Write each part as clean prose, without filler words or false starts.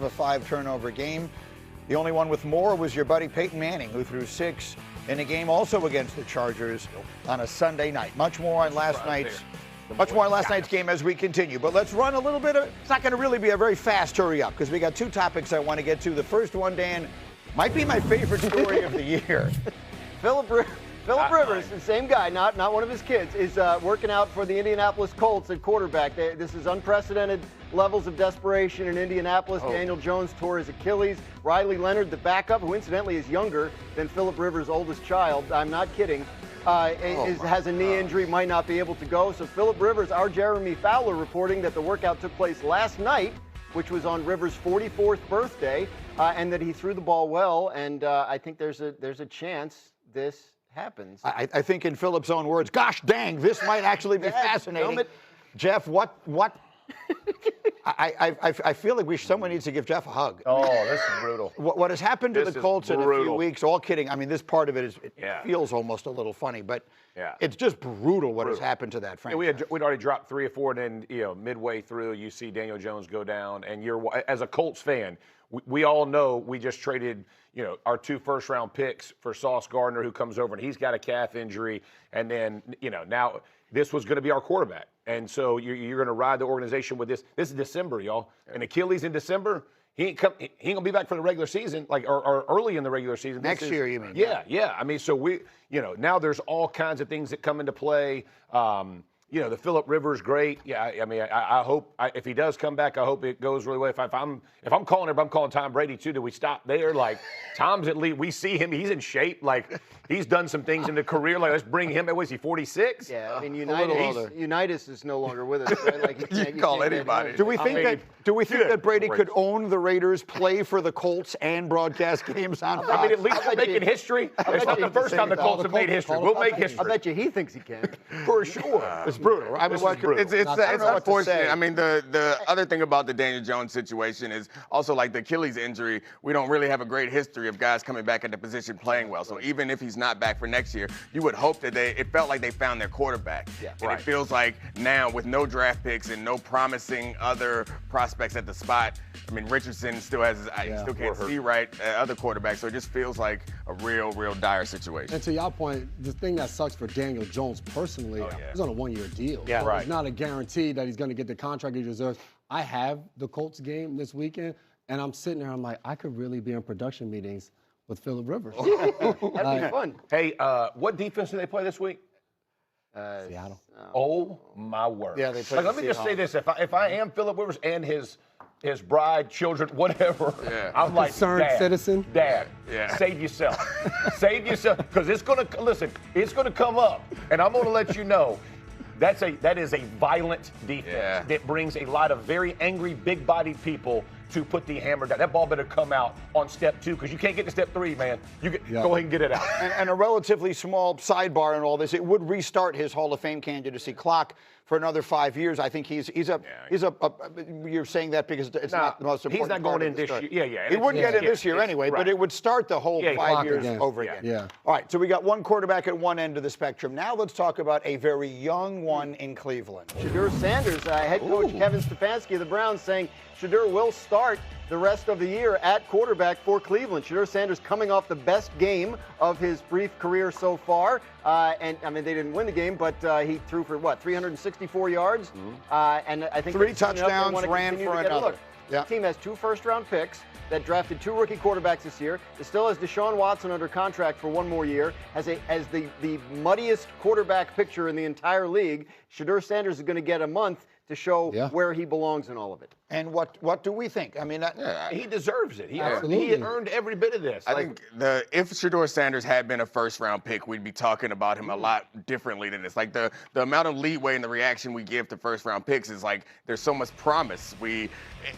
a 5-turnover game. The only one with more was your buddy Peyton Manning, who threw 6 in a game also against the Chargers on a Sunday night. Much more on last night's game as we continue. But let's run a little bit of, it's not going to really be a very fast hurry up because we got 2 topics I want to get to. The first one, Dan, might be my favorite story of the year. Philip Rivers, the same guy, not one of his kids, is working out for the Indianapolis Colts at quarterback. This is unprecedented levels of desperation in Indianapolis. Daniel Jones tore his Achilles. Riley Leonard, the backup, who incidentally is younger than Philip Rivers' oldest child, I'm not kidding, has a knee injury, might not be able to go. So Philip Rivers, our Jeremy Fowler, reporting that the workout took place last night, which was on Rivers' 44th birthday, and that he threw the ball well. And I think there's a chance this happens. I think in Philip's own words, gosh dang, this might actually be fascinating. Jeff, what? I feel like someone needs to give Jeff a hug. Oh, this is brutal. What has happened to the Colts in a few weeks, all kidding. I mean, this part of it feels almost a little funny, but it's just brutal what has happened to that franchise. We'd already dropped 3 or 4, and then midway through, you see Daniel Jones go down, and as a Colts fan, we all know we just traded our 2 first-round picks for Sauce Gardner, who comes over, and he's got a calf injury, and then now this was going to be our quarterback. And so you're going to ride the organization with this. This is December, y'all. And Achilles in December, he ain't going to be back for the regular season, or early in the regular season. Next year, you mean? Yeah. I mean, so now there's all kinds of things that come into play. The Philip Rivers, great. Yeah, I mean, I hope if he does come back, I hope it goes really well. If I'm calling him, I'm calling Tom Brady too. Do we stop there? Like Tom's at least, we see him. He's in shape. Like he's done some things in the career. Like let's bring him. Was he 46? Yeah, I mean, Unitas is no longer with us. Right? Like you can call anybody. Do we think that Brady could own the Raiders, play for the Colts, and broadcast games on Fox? I mean, at least we're making history. It's not the first time the Colts have made history. We'll make history. I bet you he thinks he can. For sure. It's brutal. I mean, it's unfortunate. I mean, the other thing about the Daniel Jones situation is also like the Achilles injury. We don't really have a great history of guys coming back at the position playing well. So even if he's not back for next year, you would hope that it felt like they found their quarterback. Yeah, and it feels like now with no draft picks and no promising other prospects at the spot. I mean, Richardson still still can't see right other quarterbacks. So it just feels like a real dire situation. And to your point, the thing that sucks for Daniel Jones personally, he's on a 1-year deal. Yeah, right. It's not a guarantee that he's going to get the contract he deserves. I have the Colts game this weekend, and I'm sitting there, I'm like, I could really be in production meetings with Philip Rivers. That'd be fun. Hey, what defense do they play this week? Seattle. Oh, my word. Yeah, they play let me just say this. If I am Philip Rivers and his bride, children, whatever, I'm like, concerned citizen. Dad, save yourself. Save yourself, because it's going to come up, and I'm going to let you know. That is a violent defense that brings a lot of very angry, big-bodied people to put the hammer down. That ball better come out on step 2, because you can't get to step 3, man. Go ahead and get it out. And a relatively small sidebar in all this, it would restart his Hall of Fame candidacy clock for another 5 years. I think he's a you're saying that because it's not the most important. He's not going in this year. Yeah. He wouldn't get in this year anyway, but it would start the whole 5 years over again. Yeah. All right, so we got one quarterback at one end of the spectrum. Now let's talk about a very young one in Cleveland. Shedeur Sanders, head coach Kevin Stefanski of the Browns, saying Shedeur will start the rest of the year at quarterback for Cleveland. Shedeur Sanders coming off the best game of his brief career so far. And, I mean, they didn't win the game, but he threw for, 364 yards? And I think 3 touchdowns, ran for another. The team has 2 first-round picks that drafted 2 rookie quarterbacks this year. It still has Deshaun Watson under contract for 1 more year. As the muddiest quarterback picture in the entire league, Shedeur Sanders is going to get a month to show where he belongs in all of it. And what do we think? I mean, he deserves it. He earned every bit of this. I think if Shedeur Sanders had been a first-round pick, we'd be talking about him a lot differently than this. Like the amount of leeway and the reaction we give to first-round picks is like there's so much promise.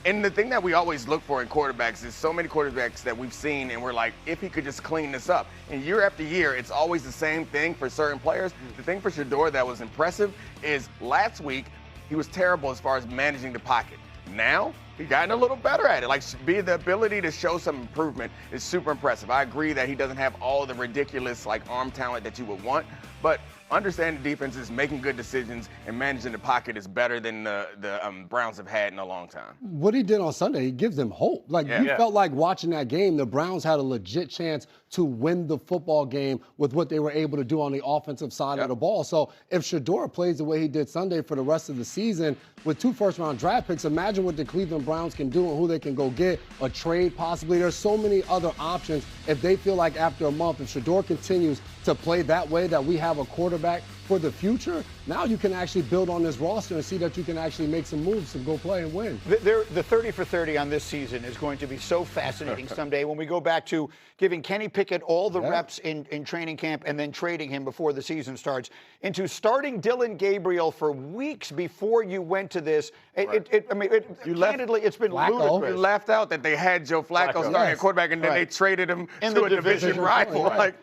And the thing that we always look for in quarterbacks is so many quarterbacks that we've seen, and we're like, if he could just clean this up. And year after year, it's always the same thing for certain players. The thing for Shedeur that was impressive is last week he was terrible as far as managing the pocket. Now, he's gotten a little better at it. Like, the ability to show some improvement is super impressive. I agree that he doesn't have all the ridiculous, arm talent that you would want. But understanding defenses, making good decisions, and managing the pocket is better than the Browns have had in a long time. What he did on Sunday, he gives them hope. Like, you felt like watching that game, the Browns had a legit chance to win the football game with what they were able to do on the offensive side of the ball. So if Shedeur plays the way he did Sunday for the rest of the season with 2 first-round draft picks, imagine what the Cleveland Browns can do and who they can go get, a trade possibly. There's so many other options if they feel like after a month, if Shedeur continues to play that way, that we have a quarterback for the future, now you can actually build on this roster and see that you can actually make some moves to go play and win. The 30 for 30 on this season is going to be so fascinating someday when we go back to giving Kenny Pickett all the reps in training camp and then trading him before the season starts, into starting Dylan Gabriel for weeks before you went to this. Candidly, it's been ludicrous. You laughed out that they had Joe Flacco starting at quarterback and then they traded him to a division rival. Like,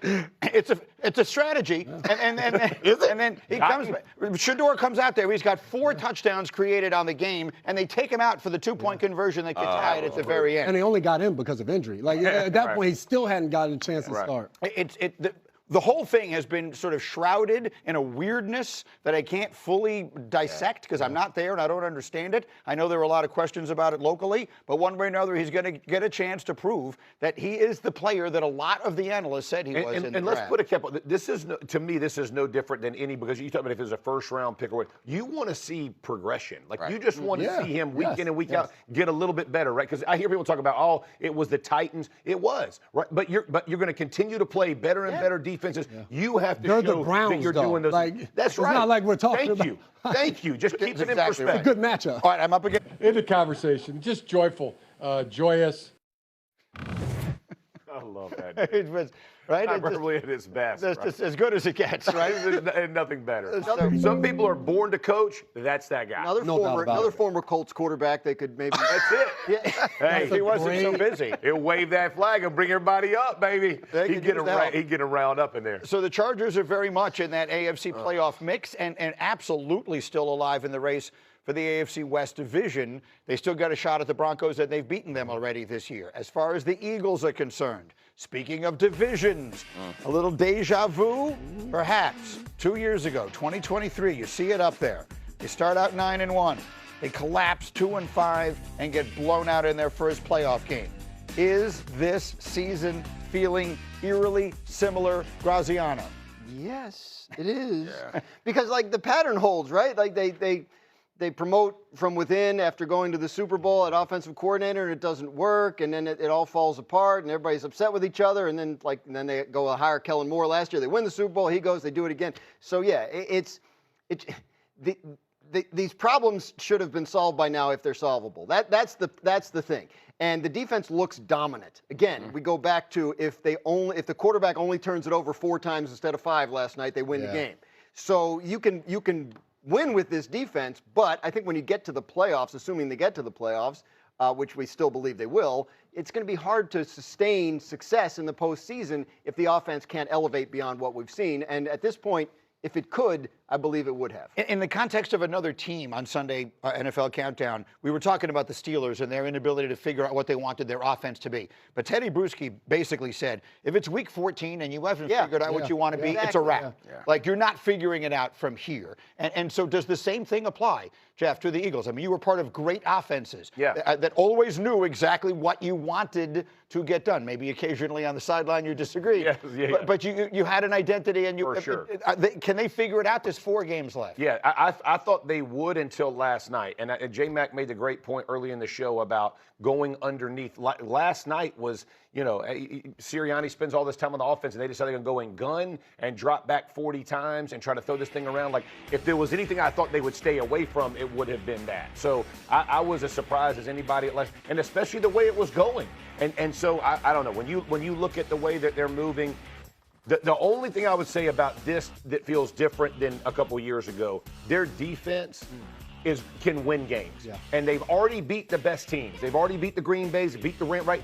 it's a strategy, and then he comes. Shedeur comes out there. He's got 4 touchdowns created on the game, and they take him out for the 2-point conversion that gets tied at the very end. And they only got him because of injury. Like at that point, he still hadn't gotten a chance to start. The whole thing has been sort of shrouded in a weirdness that I can't fully dissect because I'm not there and I don't understand it. I know there are a lot of questions about it locally, but one way or another, he's going to get a chance to prove that he is the player that a lot of the analysts said he was in the draft. And let's put a cap on this. To me, this is no different than any, because you talk about if it's a first-round pick or what, you want to see progression. Like you just want to see him week in and week out get a little bit better, right? Because I hear people talk about, oh, it was the Titans. It was, right? But you're going to continue to play better and better defenses. You have to show the Browns, that you're doing those. That's right. It's not like we're talking Thank you. Thank you. Just keep it in perspective. It's a good matchup. All right, I'm up again. End of conversation. Just joyful, joyous. I love that. It was, right? Hyperbole at its best. That's just as good as it gets, right? And nothing better. Some people are born to coach. That's that guy. Another former Colts quarterback they could maybe. That's it. Yeah. Hey, he wasn't so busy. He'll wave that flag and bring everybody up, baby. He'd get him round up in there. So the Chargers are very much in that AFC playoff mix and absolutely still alive in the race for the AFC West division. They still got a shot at the Broncos, and they've beaten them already this year. As far as the Eagles are concerned, speaking of divisions, a little deja vu, perhaps. 2 years ago, 2023, you see it up there. They start out 9-1. They collapse 2-5 and get blown out in their first playoff game. Is this season feeling eerily similar, Graziano? Yes, it is. Because like the pattern holds, right? Like they promote from within after going to the Super Bowl at offensive coordinator, and it doesn't work, and then it all falls apart, and everybody's upset with each other, and then then they go hire Kellen Moore last year. They win the Super Bowl, he goes, they do it again. So yeah, these problems should have been solved by now if they're solvable. That's the thing. And the defense looks dominant. Again, we go back to if the quarterback only turns it over 4 times instead of 5 last night, they win the game. So you can win with this defense, but I think when you get to the playoffs, assuming they get to the playoffs, which we still believe they will, it's going to be hard to sustain success in the postseason if the offense can't elevate beyond what we've seen. And at this point, if it could, I believe it would have. In the context of another team on Sunday, NFL Countdown, we were talking about the Steelers and their inability to figure out what they wanted their offense to be. But Teddy Bruschi basically said, if it's week 14 and you haven't figured out what you want to be, it's a wrap. Like, you're not figuring it out from here. And so does the same thing apply, Jeff, to the Eagles? I mean, you were part of great offenses that always knew exactly what you wanted to get done. Maybe occasionally on the sideline you disagreed. But you had an identity, and can they figure it out? There's 4 games left. Yeah, I thought they would until last night. And J-Mac made the great point early in the show about going underneath. Last night was, Sirianni spends all this time on the offense, and they decided they're going to go and gun and drop back 40 times and try to throw this thing around. Like, if there was anything I thought they would stay away from, it would have been that. So I was as surprised as anybody at last, and especially the way it was going. And so I don't know. When you look at the way that they're moving, the only thing I would say about this that feels different than a couple years ago, their defense can win games. And they've already beat the best teams. They've already beat the Green Bays, they beat the Rams, right?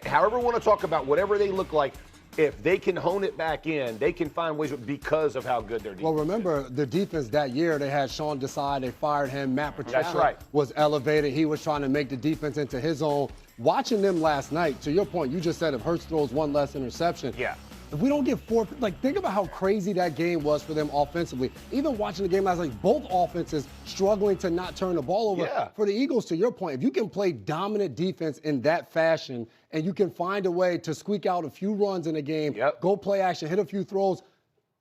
However you want to talk about whatever they look like, if they can hone it back in, they can find ways because of how good their defense is. Well, remember, the defense that year, they had Sean Desai, they fired him. Matt Patricia was elevated. He was trying to make the defense into his own. Watching them last night, to your point, you just said if Hurts throws one less interception. If we don't get four, think about how crazy that game was for them offensively. Even watching the game last night, both offenses struggling to not turn the ball over. Yeah. For the Eagles, to your point, if you can play dominant defense in that fashion and you can find a way to squeak out a few runs in a game, go play action, hit a few throws,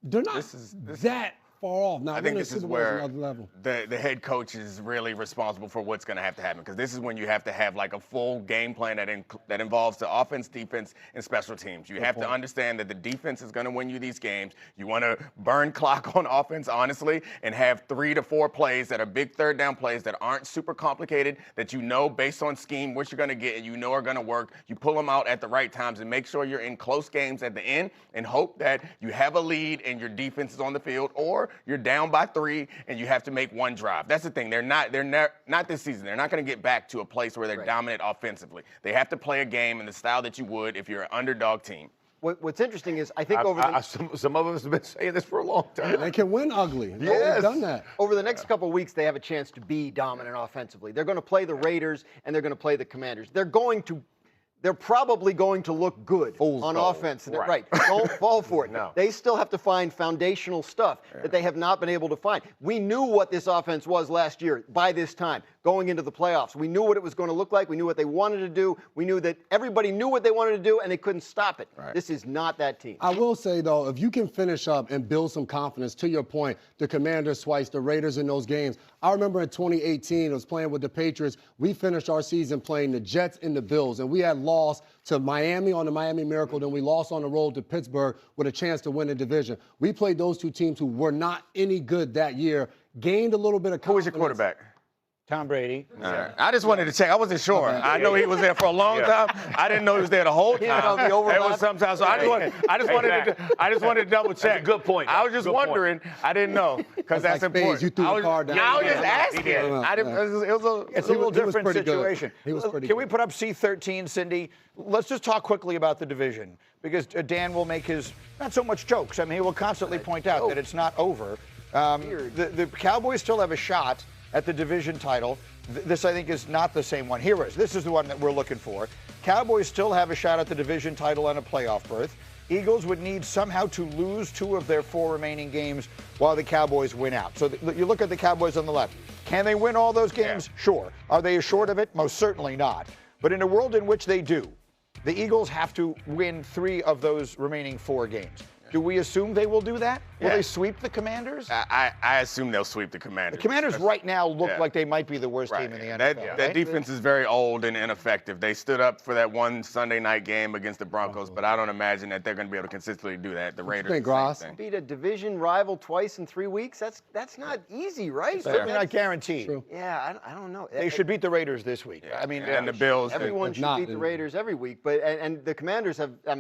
they're not that far off. Now, I think this is where level. the head coach is really responsible for what's going to have to happen, because this is when you have to have like a full game plan that involves the offense, defense, and special teams. You have to understand that the defense is going to win you these games. You want to burn clock on offense, honestly, and have 3 to 4 plays that are big third down plays that aren't super complicated, that you know based on scheme what you're going to get and you know are going to work. You pull them out at the right times and make sure you're in close games at the end and hope that you have a lead and your defense is on the field, or you're down by 3 and you have to make one drive. That's the thing. They're not this season. They're not going to get back to a place where they're dominant offensively. They have to play a game in the style that you would if you're an underdog team. What's interesting is I think some of us have been saying this for a long time. They can win ugly. Yes. They've done that. over the next couple of weeks, they have a chance to be dominant offensively. They're going to play the Raiders and they're going to play the Commanders. They're probably going to look good on offense. Right. Don't fall for it. No. They still have to find foundational stuff that they have not been able to find. We knew what this offense was last year by this time, going into the playoffs. We knew what it was going to look like. We knew what they wanted to do. We knew that everybody knew what they wanted to do, and they couldn't stop it. Right. This is not that team. I will say, though, if you can finish up and build some confidence, to your point, the Commanders twice, the Raiders in those games. I remember in 2018, I was playing with the Patriots. We finished our season playing the Jets and the Bills, and we had lost to Miami on the Miami Miracle. Then we lost on the road to Pittsburgh with a chance to win the division. We played those two teams who were not any good that year, gained a little bit of confidence. Who was your quarterback? Tom Brady. All right. I just wanted to check. I wasn't sure. I know he was there for a long time. I didn't know he was there the whole time. It was sometimes. So I just wanted to double check. That's a good point. I was just wondering. I didn't know, because that's like important. you threw the card down. I was just asking. It's a little different situation. He was pretty Can good. we put up C13, Cindy? Let's just talk quickly about the division, because Dan will make his, not so much jokes. I mean, he will constantly point out that it's not over. The Cowboys still have a shot at the division title. This, I think, is not the same one. Here is. This is the one that we're looking for. Cowboys still have a shot at the division title and a playoff berth. Eagles would need somehow to lose 2 of their 4 remaining games while the Cowboys win out. So you look at the Cowboys on the left. Can they win all those games? Yeah. Sure. Are they assured of it? Most certainly not. But in a world in which they do, the Eagles have to win 3 of those remaining 4 games. Do we assume they will do that? Will they sweep the Commanders? I assume they'll sweep the Commanders. The Commanders right now look like they might be the worst team in the NFL. That defense is very old and ineffective. They stood up for that one Sunday night game against the Broncos, but I don't imagine that they're going to be able to consistently do that. The Raiders, the same thing. Beat a division rival twice in 3 weeks? That's not easy, right? Certainly not guaranteed. True. Yeah, I don't know. They should beat the Raiders this week. I mean, and the Bills. Everyone should beat the Raiders every week, but and the Commanders have.